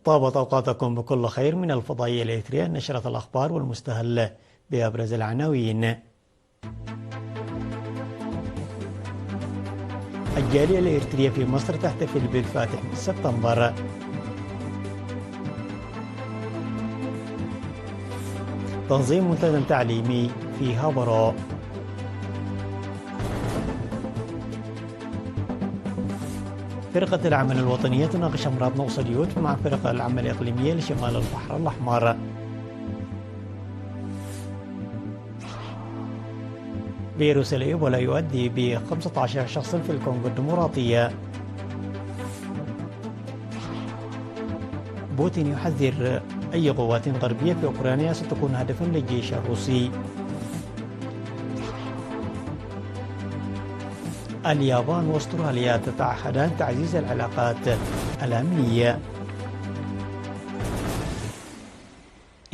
طابت أوقاتكم بكل خير من الفضائية الإريترية، نشرة الأخبار والمستهل بأبرز العناوين. الجالية الإريترية في مصر تحتفل بالفاتح من سبتمبر. تنظيم منتدى تعليمي في هابرو. فرقة العمل الوطنية تناقش أمراض نقص اليود مع فرق العمل الإقليمية لشمال البحر الأحمر. فيروس الإيبولا يؤدي ب 15 شخص في الكونغو الديمقراطية. بوتين يحذر أي قوات غربية في أوكرانيا ستكون هدفا للجيش الروسي. اليابان واستراليا تتعهدان تعزيز العلاقات الأمنية.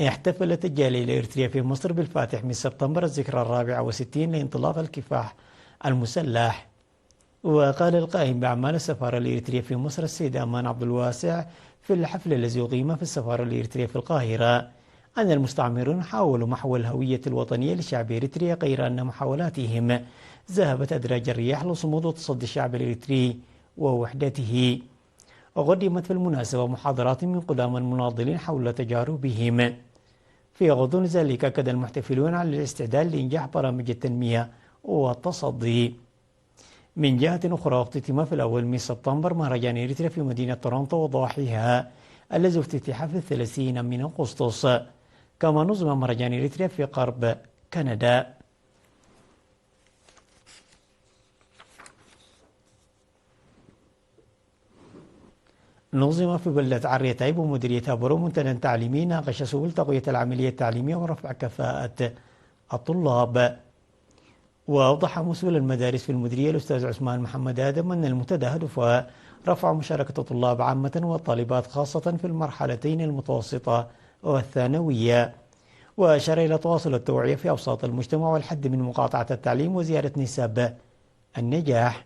احتفلت الجالية الإريترية في مصر بالفاتح من سبتمبر الذكرى 64 لانطلاق الكفاح المسلح. وقال القائم بأعمال السفارة الإريترية في مصر السيد أمان عبد الواسع في الحفل الذي أقيم في السفارة الإريترية في القاهرة أن المستعمرون حاولوا محو الهوية الوطنية لشعب إريتريا، غير أن محاولاتهم ذهبت أدراج الرياح لصمود وتصدي الشعب الإريتري ووحدته. وقدمت في المناسبة محاضرات من قدام المناضلين حول تجاربهم. في غضون ذلك أكد المحتفلون على الاستعداد لإنجاح برامج التنمية والتصدي. من جهة أخرى، اختتم في الأول من سبتمبر مهرجان إريتريا في مدينة تورونتو وضواحيها الذي افتتح في 30 من أغسطس. كما نظم مهرجان إريتريا في غرب كندا. نظم في بلدة عرية عيب ومديرية هابرو منتدى تعليمي ناقش سبل تقوية العملية التعليمية ورفع كفاءة الطلاب. وأوضح مسؤول المدارس في المديرية الأستاذ عثمان محمد آدم أن المنتدى هدفه رفع مشاركة الطلاب عامة والطالبات خاصة في المرحلتين المتوسطة والثانوية. وأشار إلى تواصل التوعية في أوساط المجتمع والحد من مقاطعة التعليم وزيادة نسب النجاح.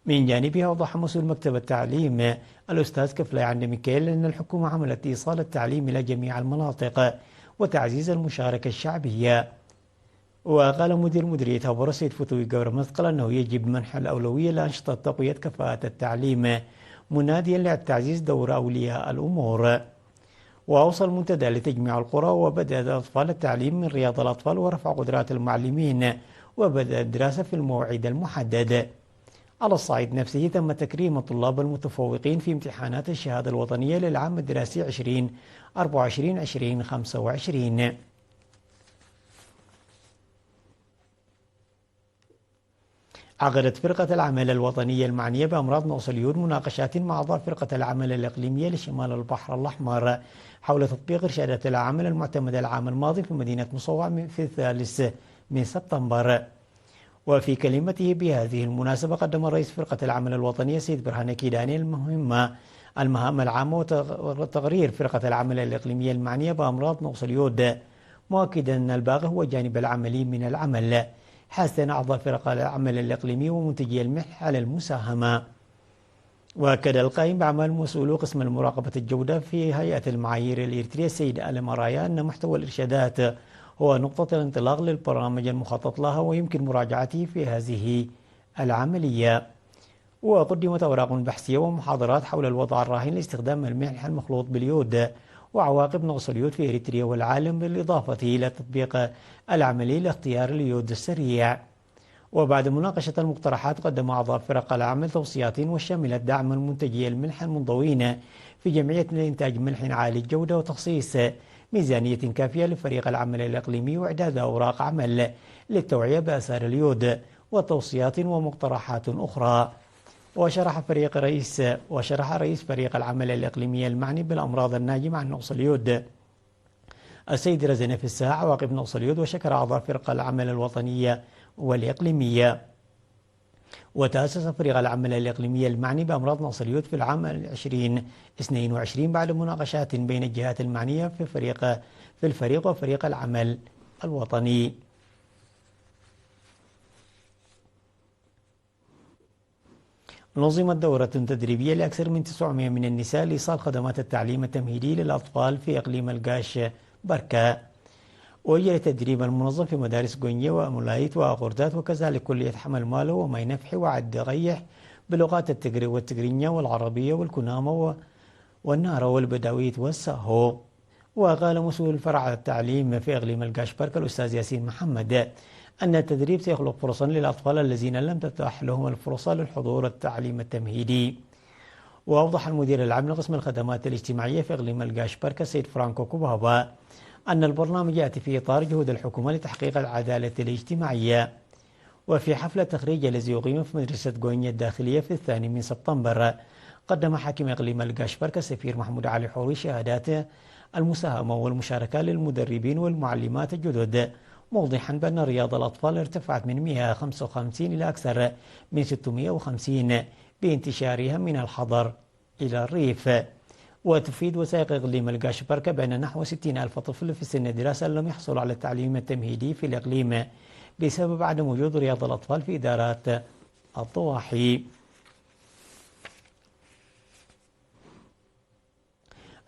من جانبها أوضح مسؤول مكتب التعليم الأستاذ كفلاي عند ميكيل أن الحكومة عملت إيصال التعليم إلى جميع المناطق وتعزيز المشاركة الشعبية. وقال مدير مديرية هابرو سيد فتوي قبر مثقل أنه يجب منح الأولوية لأنشطة تقوية كفاءة التعليم، مناديا لتعزيز دور أولياء الأمور. وأوصى المنتدى لتجميع القرى وبدء الأطفال التعليم من رياض الأطفال ورفع قدرات المعلمين وبدء الدراسة في الموعد المحدد. على الصعيد نفسه تم تكريم الطلاب المتفوقين في امتحانات الشهادة الوطنية للعام الدراسي 2024-2025. عقدت فرقة العمل الوطنية المعنية بأمراض نقص اليود مناقشات مع أعضاء فرقة العمل الإقليمية لشمال البحر الأحمر حول تطبيق إرشادات العمل المعتمدة العام الماضي في مدينة مصوع في 3 من سبتمبر. وفي كلمته بهذه المناسبة قدم رئيس فرقة العمل الوطنية سيد برهان كيداني المهام العامة وتقرير فرقة العمل الإقليمية المعنية بأمراض نقص اليود، مؤكدا أن الباقي هو الجانب العملي من العمل، حثا أعضاء فرق العمل الإقليمي ومنتجي الملح على المساهمة. وأكد القائم بأعمال مسؤولو قسم المراقبة الجودة في هيئة المعايير الإريترية السيد آل مرايا أن محتوى الإرشادات هو نقطة الانطلاق للبرامج المخطط لها ويمكن مراجعته في هذه العملية. وقدمت أوراق بحثية ومحاضرات حول الوضع الراهن لاستخدام الملح المخلوط باليود وعواقب نقص اليود في إريتريا والعالم، بالإضافة إلى تطبيق العملي لاختيار اليود السريع. وبعد مناقشة المقترحات قدم أعضاء فرق العمل توصيات وشملت دعم المنتجي الملح المنضوين في جمعية لإنتاج ملح عالي الجودة وتخصيص ميزانية كافية لفريق العمل الإقليمي وإعداد أوراق عمل للتوعية بآثار اليود وتوصيات ومقترحات أخرى. وشرح رئيس فريق العمل الإقليمي المعني بالأمراض الناجمة عن نقص اليود السيد رزنة في الساعة عواقب نقص اليود، وشكر أعضاء فرق العمل الوطنية والإقليمية. وتأسس فريق العمل الإقليمي المعني بأمراض نقص اليود في العام 2022 بعد مناقشات بين الجهات المعنية في الفريق وفريق العمل الوطني. نظمت دورة تدريبية لأكثر من 900 من النساء لإيصال خدمات التعليم التمهيدي للأطفال في إقليم القاش بركة. وجرى التدريب المنظم في مدارس قنية وملايت وأغردات وكذلك كلية حمل مالو ومي نفحي وعد غيح بلغات التقري والتقرينية والعربية والكنامة والنارة والبداويت والساهو. وقال مسؤول فرع التعليم في إقليم القاش بركة الأستاذ ياسين محمد أن التدريب سيخلق فرصا للأطفال الذين لم تتاح لهم الفرصة للحضور التعليم التمهيدي. وأوضح المدير العام لقسم الخدمات الاجتماعية في إقليم القاش بركة السيد فرانكو كوبابا أن البرنامج يأتي في إطار جهود الحكومة لتحقيق العدالة الاجتماعية. وفي حفل التخريج الذي يقيم في مدرسة غوينيا الداخلية في 2 سبتمبر قدم حاكم إقليم القاش بركة السفير محمود علي حوري شهادات المساهمة والمشاركة للمدربين والمعلمات الجدد، موضحا بأن رياض الأطفال ارتفعت من 155 إلى أكثر من 650 بانتشارها من الحضر إلى الريف. وتفيد وثائق إقليم القاش بركة بأن نحو 60 ألف طفل في سن الدراسة لم يحصلوا على التعليم التمهيدي في الإقليم بسبب عدم وجود رياض الأطفال في إدارات الضواحي.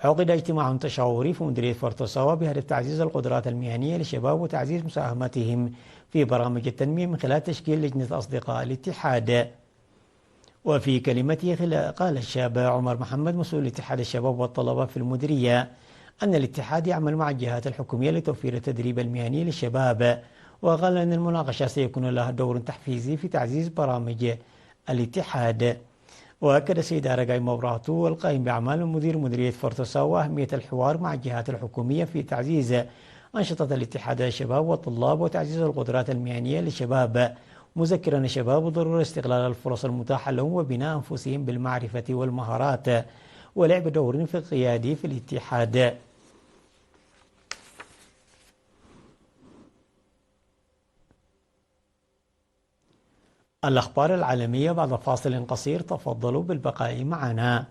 عقد اجتماع تشاوري في مديرية فورتوساوا بهدف تعزيز القدرات المهنية للشباب وتعزيز مساهمتهم في برامج التنمية من خلال تشكيل لجنة أصدقاء الاتحاد. وفي كلمته قال الشاب عمر محمد مسؤول اتحاد الشباب والطلبة في المديرية أن الاتحاد يعمل مع الجهات الحكومية لتوفير التدريب المهني للشباب، وقال أن المناقشة سيكون لها دور تحفيزي في تعزيز برامج الاتحاد. وأكد السيد أرقاي مبراتو القائم بأعمال مدير مديرية فورتوساوا أهمية الحوار مع الجهات الحكومية في تعزيز أنشطة الاتحاد للشباب والطلاب وتعزيز القدرات المهنية للشباب، مذكرا الشباب بضرورة استغلال الفرص المتاحة لهم وبناء أنفسهم بالمعرفة والمهارات ولعب دور في القيادي في الاتحاد. الأخبار العالمية بعد فاصل قصير، تفضلوا بالبقاء معنا.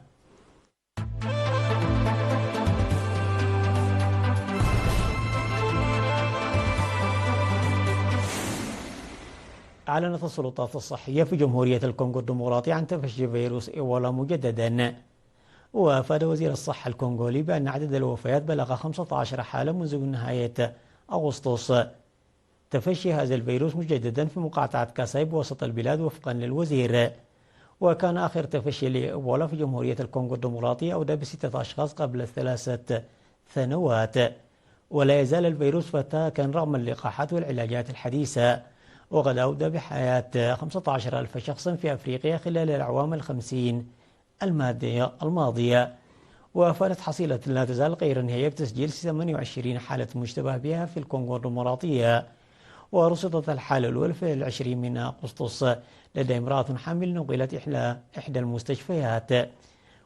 أعلنت السلطات الصحية في جمهورية الكونغو الديمقراطية عن تفشي فيروس إيبولا مجددا. وأفاد وزير الصحة الكونغولي بأن عدد الوفيات بلغ 15 حالة منذ نهاية أغسطس. تفشي هذا الفيروس مجددا في مقاطعة كاساي بوسط البلاد وفقا للوزير. وكان آخر تفشي لإيبولا في جمهورية الكونغو الديمقراطية أودى ب6 أشخاص قبل 3 سنوات. ولا يزال الفيروس فتاكا رغم اللقاحات والعلاجات الحديثة، وقد أودى بحياة 15 ألف شخص في أفريقيا خلال الأعوام 50 الماضية. وأفادت حصيلة لا تزال غير نهائية بتسجيل 28 حالة مشتبه بها في الكونغو الديمقراطية. ورصدت الحالة الأولى في 20 من أغسطس لدى امرأة حامل نقلت إحدى المستشفيات.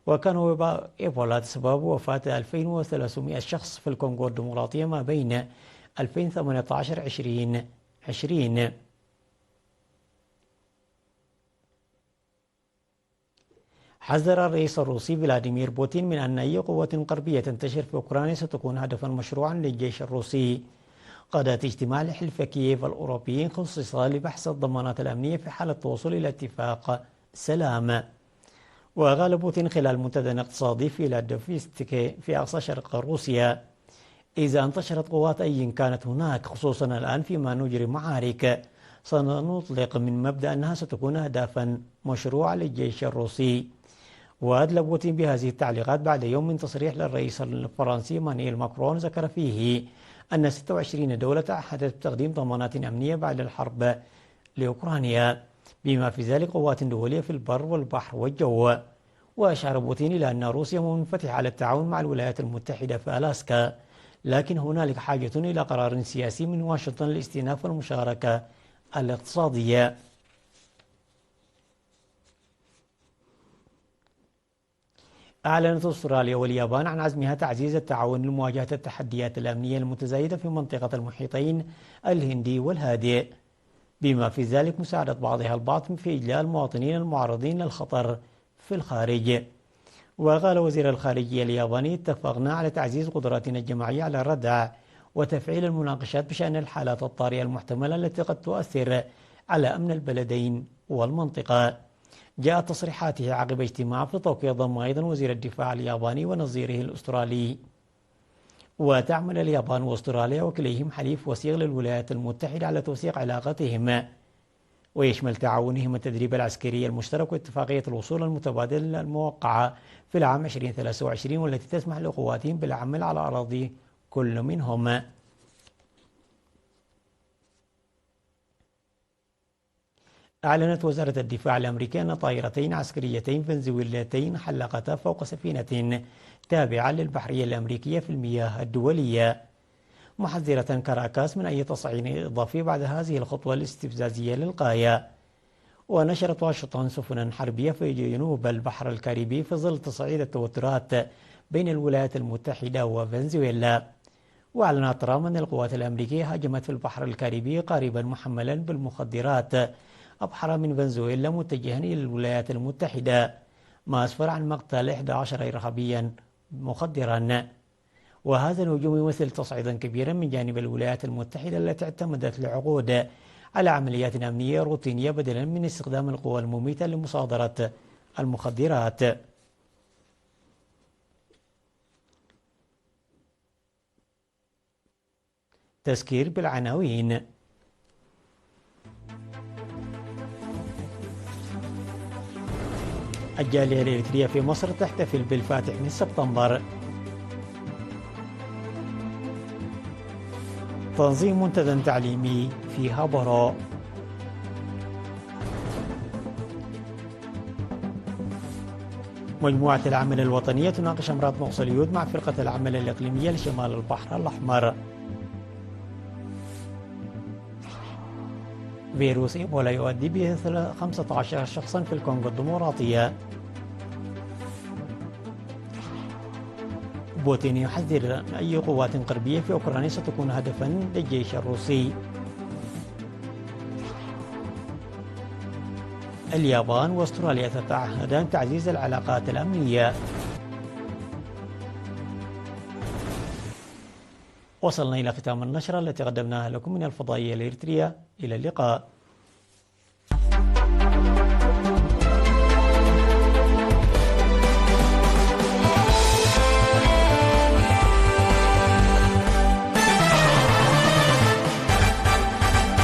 وكان وباء إيبولا سبب وفاة 2300 شخص في الكونغو الديمقراطية ما بين 2018-2020. حذر الرئيس الروسي فلاديمير بوتين من أن أي قوة غربية تنتشر في أوكرانيا ستكون هدفا مشروعا للجيش الروسي. قادت اجتماع لحلف كييف الأوروبيين خصص لبحث الضمانات الأمنية في حالة الوصول إلى اتفاق سلام. وقال بوتين خلال منتدى اقتصادي في لادوفيستيك في أقصى شرق روسيا: إذا انتشرت قوات أي كانت هناك خصوصا الآن فيما نجري معارك سنطلق من مبدأ أنها ستكون أهدافا مشروعة للجيش الروسي. وأدلى بوتين بهذه التعليقات بعد يوم من تصريح للرئيس الفرنسي مانويل ماكرون ذكر فيه أن 26 دولة تعهدت بتقديم ضمانات أمنية بعد الحرب لأوكرانيا بما في ذلك قوات دولية في البر والبحر والجو. وأشار بوتين إلى أن روسيا منفتحة على التعاون مع الولايات المتحدة في ألاسكا، لكن هنالك حاجة إلى قرار سياسي من واشنطن لاستئناف المشاركة الاقتصادية. أعلنت أستراليا واليابان عن عزمها تعزيز التعاون لمواجهة التحديات الأمنية المتزايدة في منطقة المحيطين الهندي والهادئ، بما في ذلك مساعدة بعضها البعض في إجلاء المواطنين المعرضين للخطر في الخارج. وقال وزير الخارجية الياباني: اتفقنا على تعزيز قدراتنا الجماعية على الردع وتفعيل المناقشات بشأن الحالات الطارئة المحتملة التي قد تؤثر على أمن البلدين والمنطقة. جاءت تصريحاته عقب اجتماع في طوكيو ضم أيضا وزير الدفاع الياباني ونظيره الأسترالي. وتعمل اليابان واستراليا وكليهم حليف وثيق للولايات المتحدة على توثيق علاقتهما، ويشمل تعاونهما التدريب العسكري المشترك واتفاقية الوصول المتبادل الموقعة في العام 2023 والتي تسمح لقواتهم بالعمل على أراضي كل منهما. أعلنت وزارة الدفاع الأمريكية أن طائرتين عسكريتين فنزويليتين حلقتا فوق سفينة تابعة للبحرية الأمريكية في المياه الدولية، محذرة كاراكاس من أي تصعيد إضافي بعد هذه الخطوة الاستفزازية للغاية. ونشرت واشنطن سفنا حربية في جنوب البحر الكاريبي في ظل تصعيد التوترات بين الولايات المتحدة وفنزويلا. وأعلنت ترامب أن القوات الأمريكية هاجمت في البحر الكاريبي قاربا محملا بالمخدرات أبحر من فنزويلا متجها إلى الولايات المتحدة، ما أسفر عن مقتل 11 إرهابيا مخدرا. وهذا الهجوم يمثل تصعيدا كبيرا من جانب الولايات المتحدة التي اعتمدت لعقود على عمليات أمنية روتينية بدلا من استخدام القوى المميتة لمصادرة المخدرات. تذكير بالعناوين. الجالية الإريترية في مصر تحتفل بالفاتح من سبتمبر. تنظيم منتدى تعليمي في هابورو. مجموعة العمل الوطنية تناقش أمراض نقص اليود مع فرقة العمل الإقليمية لشمال البحر الأحمر. فيروس إيبولا يؤدي به 15 شخصا في الكونغو الديمقراطية. بوتين يحذر أن أي قوات غربية في أوكرانيا ستكون هدفا للجيش الروسي. اليابان واستراليا تتعهدان تعزيز العلاقات الأمنية. وصلنا إلى ختام النشرة التي قدمناها لكم من الفضائية الإريترية. إلى اللقاء.